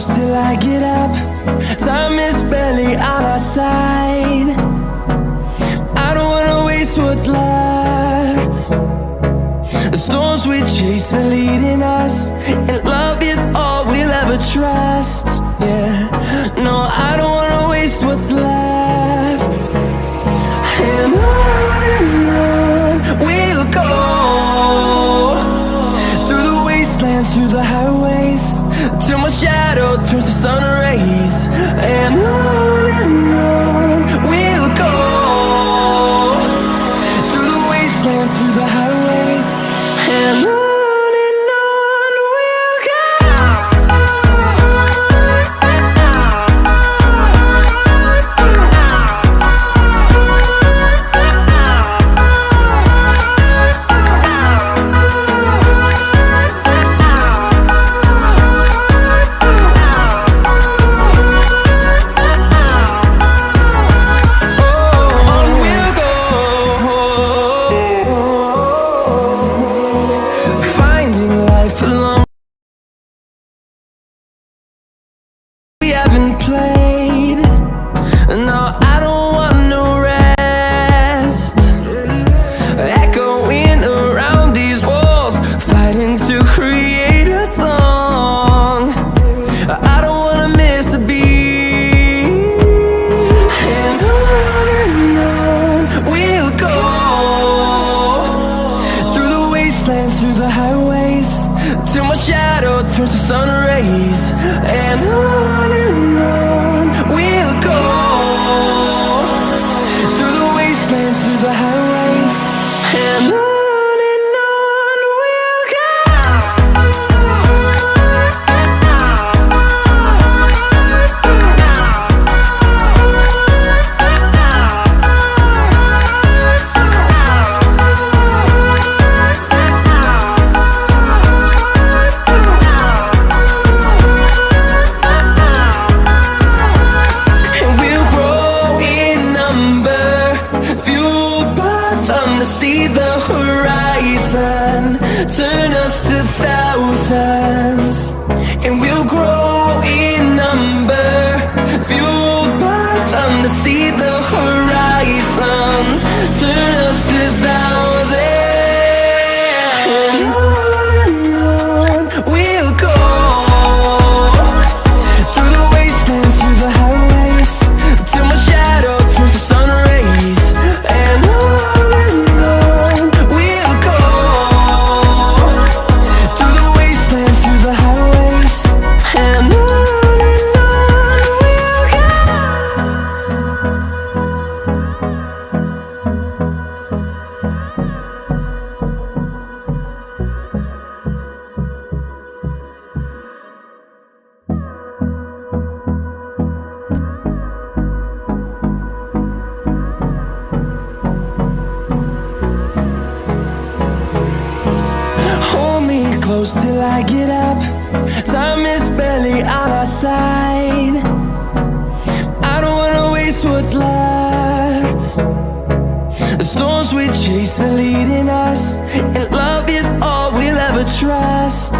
close till I get up. Time is barely on our side. I don't wanna waste what's left. The storms we chase are leading us, and love is all we'll ever trust. Yeah, no, I don't wanna waste what's left. And on we'll go, through the wastelands, through the highways, till my shadow turns to sun rays. And on we'll go, through the wastelands, through the highways, and on we'll go. Through the highways, till my shadow turns to sun rays. And on we'll go, through the wastelands, through the highways, and on. See the horizon, turn us to thousands, and we'll grow in number, fueled by them. To see the horizon, turn us to thousands, and on we'll go, through the wastelands, through the highways, till my shadow turns to sun rays. And close till I get up. Time is barely on our side. I don't wanna waste what's left. The storms we chase are leading us, and love is all we'll ever trust.